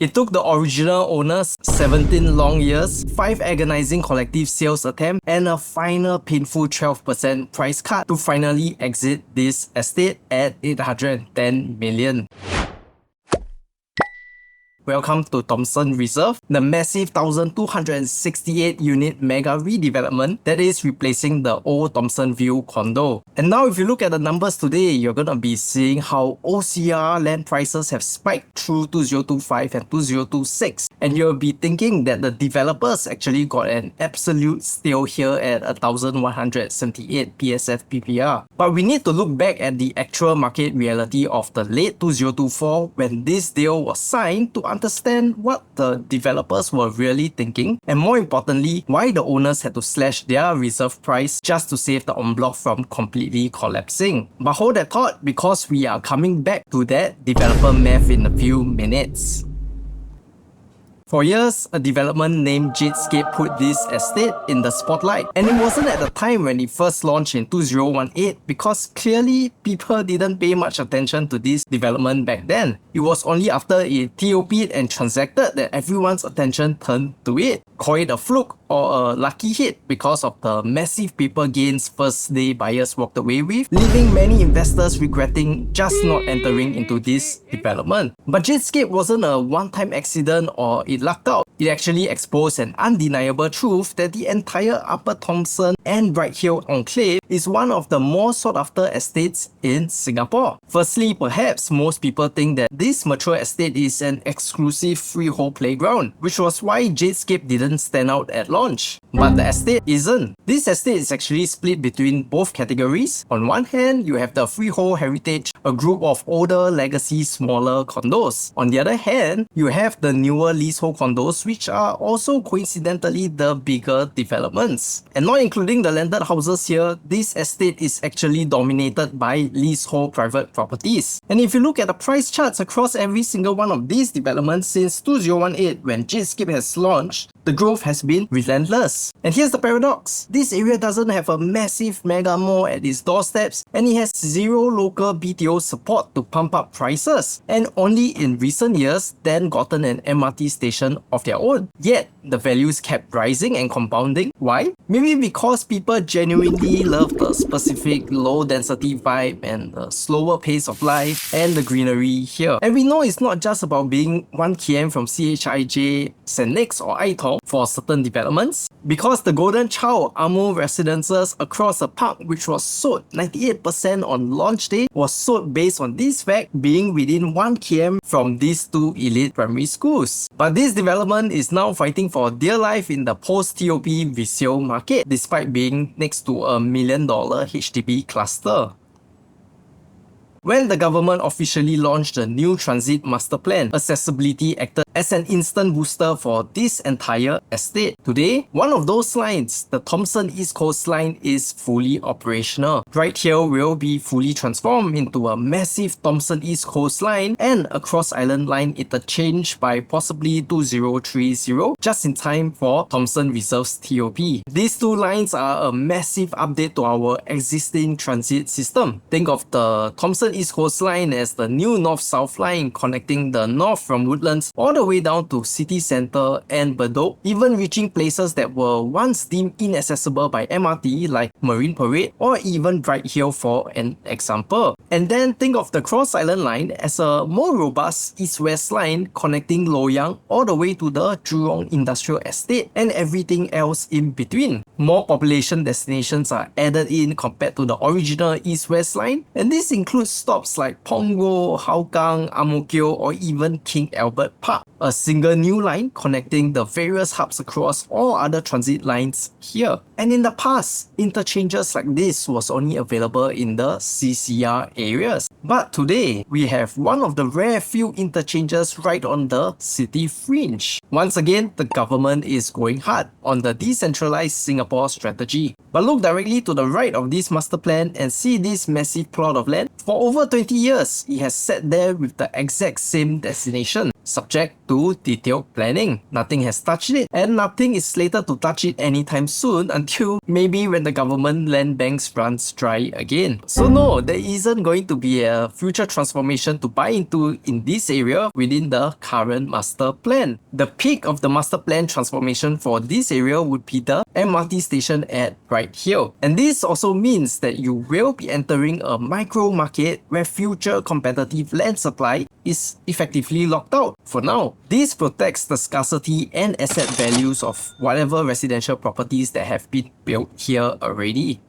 It took the original owners 17 long years, 5 agonizing collective sales attempts, and a final painful 12% price cut to finally exit this estate at 810 million. Welcome to Thomson Reserve, the massive 1,268 unit mega redevelopment that is replacing the old Thomson View condo. And now if you look at the numbers today, you're gonna be seeing how OCR land prices have spiked through 2025 and 2026. And you'll be thinking that the developers actually got an absolute steal here at 1,178 PSF PPR. But we need to look back at the actual market reality of the late 2024 when this deal was signed to understand what the developers were really thinking, and more importantly, why the owners had to slash their reserve price just to save the en bloc from completely collapsing. But hold that thought, because we are coming back to that developer math in a few minutes. For years, a development named Jadescape put this estate in the spotlight, and it wasn't at the time when it first launched in 2018 because clearly people didn't pay much attention to this development back then. It was only after it TOP'd and transacted that everyone's attention turned to it. Call it a fluke or a lucky hit because of the massive paper gains first day buyers walked away with, leaving many investors regretting just not entering into this development. But Jadescape wasn't a one-time accident or it lucked out. It actually exposed an undeniable truth that the entire Upper Thomson and Bright Hill enclave is one of the more sought-after estates in Singapore. Firstly, perhaps most people think that this mature estate is an exclusive freehold playground, which was why Jadescape didn't stand out at launch. But the estate isn't. This estate is actually split between both categories. On one hand, you have the freehold heritage, a group of older legacy smaller condos. On the other hand, you have the newer leasehold condos, which are also coincidentally the bigger developments. And not including the landed houses here, this estate is actually dominated by leasehold private properties. And if you look at the price charts across every single one of these developments since 2018 when Jadescape has launched, the growth has been relentless. And here's the paradox. This area doesn't have a massive mega mall at its doorsteps, and it has zero local BTO support to pump up prices, and only in recent years then gotten an MRT station of their own. Yet, the values kept rising and compounding. Why? Maybe because people genuinely love the specific low density vibe and the slower pace of life and the greenery here. And we know it's not just about being 1 km from CHIJ, St. Nick's or Aitong for certain developments, because the Golden Child Amu residences across the park, which was sold 98% on launch day, was sold based on this fact being within 1 km from these two elite primary schools. But this development is now fighting for dear life in the post-TOP resale market despite being next to a $1 million HDB cluster. When the government officially launched the new Transit Master Plan, accessibility acted as an instant booster for this entire estate. Today, one of those lines, the Thomson East Coast line, is fully operational. Bright Hill will be fully transformed into a massive Thomson East Coast line and a cross-island line interchange by possibly 2030, just in time for Thomson Reserve's TOP. These two lines are a massive update to our existing transit system. Think of the Thomson East Coast line as the new north-south line connecting the north from Woodlands all the way down to city centre and Bedok, even reaching places that were once deemed inaccessible by MRT like Marine Parade or even Bright Hill for an example. And then think of the Cross Island line as a more robust east-west line connecting Loyang all the way to the Jurong Industrial Estate and everything else in between. More population destinations are added in compared to the original east-west line, and this includes stops like Punggol, Hougang, Ang Mo Kio, or even King Albert Park. A single new line connecting the various hubs across all other transit lines here. And in the past, interchanges like this was only available in the CCR areas. But today, we have one of the rare few interchanges right on the city fringe. Once again, the government is going hard on the decentralized Singapore strategy. But look directly to the right of this master plan and see this massive plot of land. For over 20 years, it has sat there with the exact same destination. subject to detailed planning. Nothing has touched it, and nothing is slated to touch it anytime soon until maybe when the government land banks runs dry again. So no, there isn't going to be a future transformation to buy into in this area within the current master plan. The peak of the master plan transformation for this area would be the MRT station at Bright Hill. And this also means that you will be entering a micro market where future competitive land supply is effectively locked out for now. This protects the scarcity and asset values of whatever residential properties that have been built here already.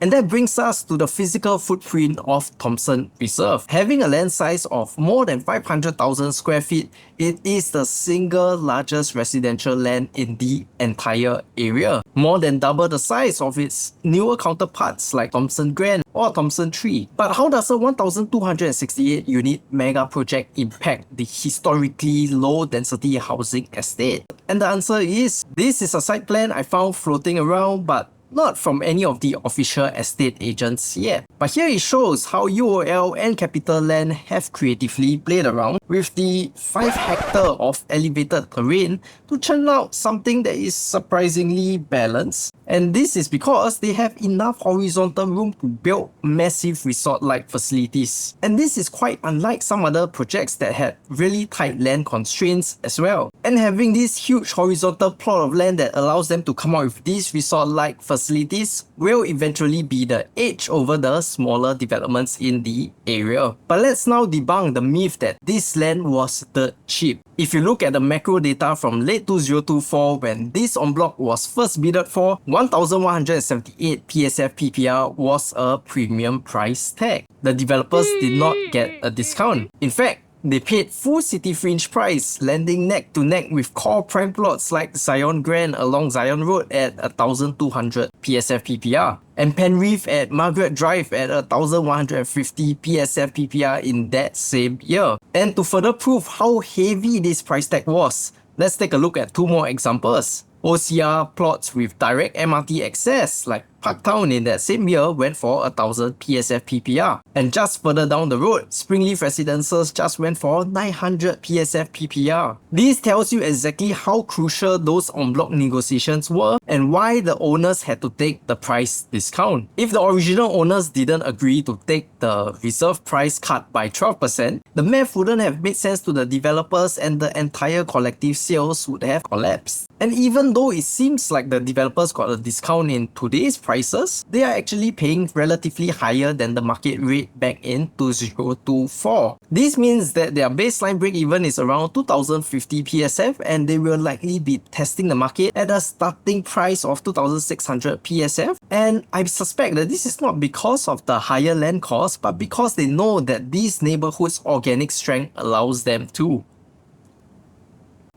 And that brings us to the physical footprint of Thomson Reserve. Having a land size of more than 500,000 square feet, it is the single largest residential land in the entire area, more than double the size of its newer counterparts like Zyon Grand or Thomson 3. But how does a 1,268 unit mega project impact the historically low density housing estate? And the answer is, this is a site plan I found floating around, but not from any of the official estate agents yet. But here it shows how UOL and CapitaLand have creatively played around with the 5 hectare of elevated terrain to churn out something that is surprisingly balanced. And this is because they have enough horizontal room to build massive resort-like facilities. And this is quite unlike some other projects that had really tight land constraints as well. And having this huge horizontal plot of land that allows them to come out with these resort-like facilities will eventually be the edge over the smaller developments in the area. But let's now debunk the myth that this land was dirt cheap. If you look at the macro data from late 2024 when this en bloc was first bidded for, 1,178 PSF PPR was a premium price tag. The developers did not get a discount. In fact, they paid full city fringe price, landing neck to neck with core prime plots like Zyon Grand along Zion Road at 1,200 PSF PPR and Penrith at Margaret Drive at 1,150 PSF PPR in that same year. And to further prove how heavy this price tag was, let's take a look at 2 more examples. OCR plots with direct MRT access like Parktown in that same year went for 1,000 PSF PPR. And just further down the road, Springleaf Residences just went for 900 PSF PPR. This tells you exactly how crucial those en bloc negotiations were and why the owners had to take the price discount. If the original owners didn't agree to take the reserve price cut by 12%, the math wouldn't have made sense to the developers and the entire collective sales would have collapsed. And even though it seems like the developers got a discount in today's prices, they are actually paying relatively higher than the market rate back in 2024. This means that their baseline break-even is around 2,050 PSF and they will likely be testing the market at a starting price of 2,600 PSF. And I suspect that this is not because of the higher land cost, but because they know that these neighborhoods' organic strength allows them to.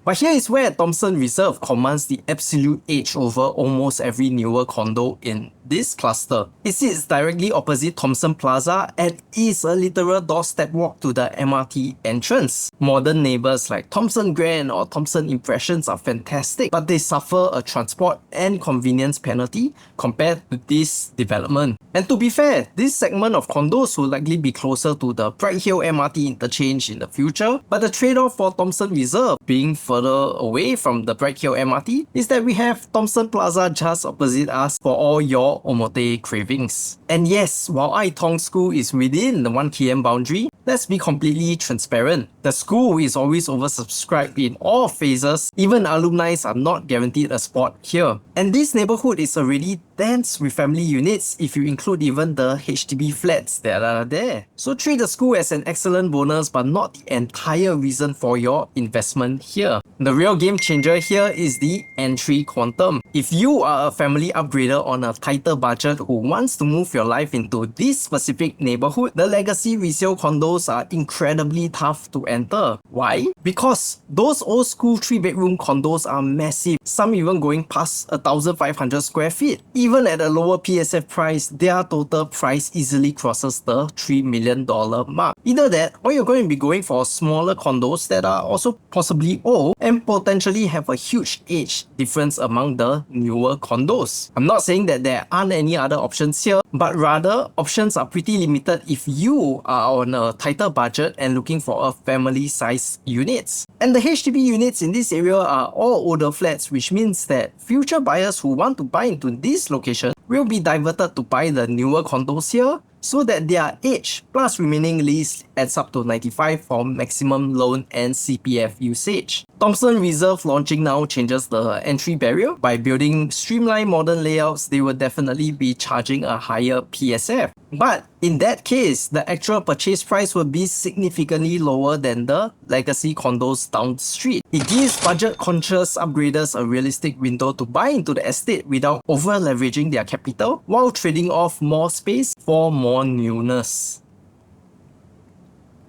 But here is where Thomson Reserve commands the absolute edge over almost every newer condo in this cluster. It sits directly opposite Thomson Plaza and is a literal doorstep walk to the MRT entrance. Modern neighbours like Thomson Grand or Thomson Impressions are fantastic, but they suffer a transport and convenience penalty compared to this development. And to be fair, this segment of condos will likely be closer to the Bright Hill MRT interchange in the future, but the trade-off for Thomson Reserve being further away from the Bright Hill MRT is that we have Thomson Plaza just opposite us for all your omote cravings. And yes, while Ai Tong School is within the 1 km boundary, let's be completely transparent. The school is always oversubscribed in all phases. Even alumni are not guaranteed a spot here. And this neighborhood is already dense with family units if you include even the HDB flats that are there. So treat the school as an excellent bonus but not the entire reason for your investment here. The real game changer here is the entry quantum. If you are a family upgrader on a tighter budget who wants to move your life into this specific neighborhood, the legacy resale condos are incredibly tough to enter. Why? Because those old school 3-bedroom condos are massive, some even going past 1,500 square feet. Even at a lower PSF price, their total price easily crosses the $3 million mark. Either that, or you're going to be going for smaller condos that are also possibly old low and potentially have a huge age difference among the newer condos. I'm not saying that there aren't any other options here, but rather options are pretty limited if you are on a tighter budget and looking for a family-sized units. And the HDB units in this area are all older flats, which means that future buyers who want to buy into this location will be diverted to buy the newer condos here, so that their age plus remaining lease adds up to 95 for maximum loan and CPF usage. Thomson Reserve launching now changes the entry barrier. By building streamlined modern layouts, they will definitely be charging a higher PSF. But in that case, the actual purchase price will be significantly lower than the legacy condos down the street. It gives budget-conscious upgraders a realistic window to buy into the estate without over-leveraging their capital, while trading off more space for more newness.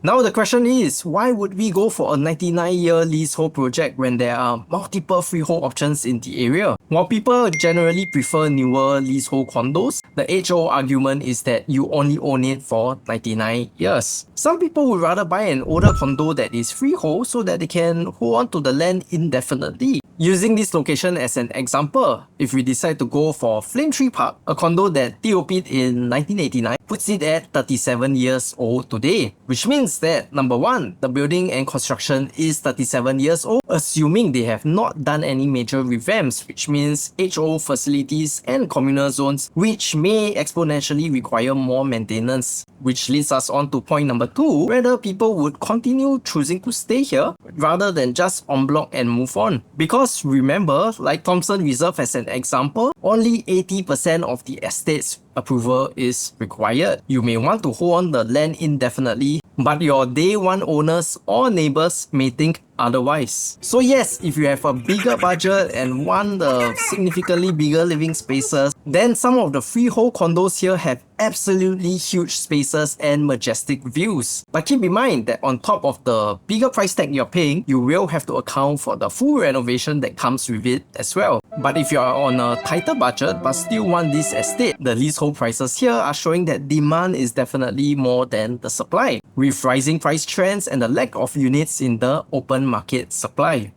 Now the question is, why would we go for a 99-year leasehold project when there are multiple freehold options in the area? While people generally prefer newer leasehold condos, the age-old argument is that you only own it for 99 years. Some people would rather buy an older condo that is freehold so that they can hold on to the land indefinitely. Using this location as an example, if we decide to go for Flame Tree Park, a condo that TOP'd in 1989, puts it at 37 years old today, which means that number one, the building and construction is 37 years old, assuming they have not done any major revamps, which means age-old facilities and communal zones, which may exponentially require more maintenance. Which leads us on to point number two, whether people would continue choosing to stay here rather than just en bloc and move on. Because remember, like Thomson Reserve as an example, only 80% of the estate's approval is required. You may want to hold on the land indefinitely, but your day one owners or neighbors may think otherwise. So yes, if you have a bigger budget and want the significantly bigger living spaces, then some of the freehold condos here have absolutely huge spaces and majestic views. But keep in mind that on top of the bigger price tag you're paying, you will have to account for the full renovation that comes with it as well. But if you are on a tighter budget but still want this estate, the leasehold prices here are showing that demand is definitely more than the supply, with rising price trends and the lack of units in the open market supply.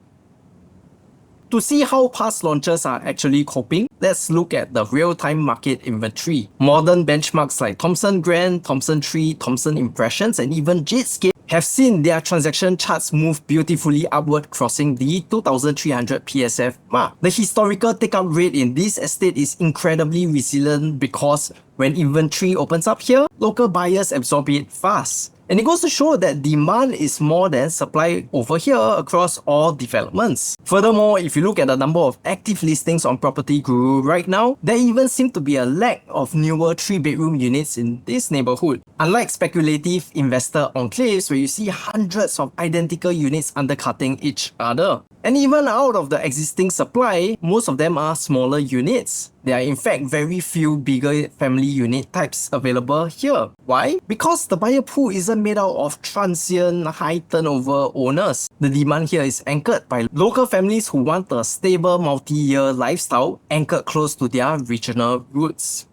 To see how past launches are actually coping, let's look at the real-time market inventory. Modern benchmarks like Thomson Grand, Thomson Tree, Thomson Impressions, and even Jadescape have seen their transaction charts move beautifully upward, crossing the 2,300 PSF mark. The historical take-up rate in this estate is incredibly resilient because when inventory opens up here, local buyers absorb it fast. And it goes to show that demand is more than supply over here across all developments. Furthermore, if you look at the number of active listings on Property Guru right now, there even seems to be a lack of newer 3-bedroom units in this neighborhood. Unlike speculative investor enclaves where you see hundreds of identical units undercutting each other. And even out of the existing supply, most of them are smaller units. There are in fact very few bigger family unit types available here. Why? Because the buyer pool isn't made out of transient, high turnover owners. The demand here is anchored by local families who want a stable multi-year lifestyle anchored close to their regional roots.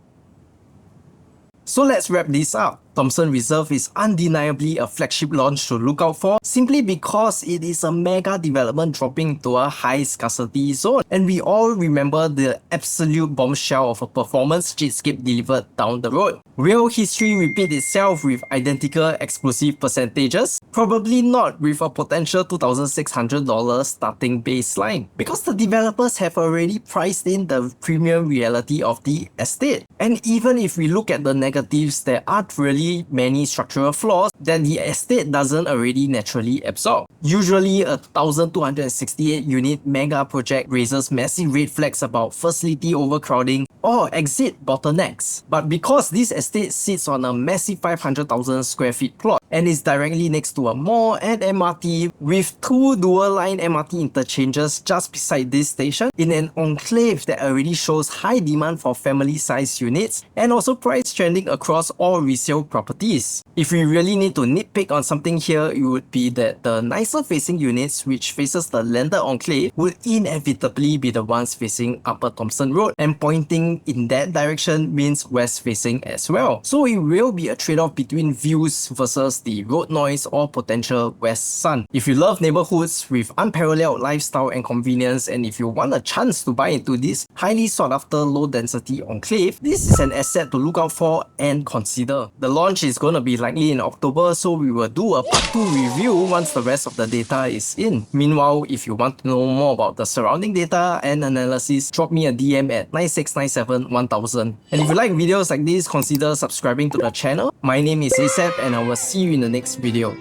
So let's wrap this up. Thomson Reserve is undeniably a flagship launch to look out for simply because it is a mega development dropping into a high scarcity zone. And we all remember the absolute bombshell of a performance Jadescape delivered down the road. Will history repeat itself with identical explosive percentages? Probably not with a potential $2,600 starting baseline, because the developers have already priced in the premium reality of the estate. And even if we look at the negatives, there aren't really many structural flaws that the estate doesn't already naturally absorb. Usually a 1,268 unit mega project raises massive red flags about facility overcrowding or exit bottlenecks. But because this estate sits on a massive 500,000 square feet plot and is directly next to a mall and MRT with 2 dual line MRT interchanges just beside this station in an enclave that already shows high demand for family size units and also price trending across all resale properties. If we really need to nitpick on something here, it would be that the nicer facing units which faces the landed enclave would inevitably be the ones facing Upper Thomson Road, and pointing in that direction means west facing as well. So it will be a trade-off between views versus the road noise or potential west sun. If you love neighborhoods with unparalleled lifestyle and convenience, and if you want a chance to buy into this highly sought after low density enclave, this is an asset to look out for and consider. The launch is going to be likely in October, so we will do a part 2 review once the rest of the data is in. Meanwhile, if you want to know more about the surrounding data and analysis, drop me a DM at 96971000. And if you like videos like this, consider subscribing to the channel. My name is ASAP and I will see you in the next video.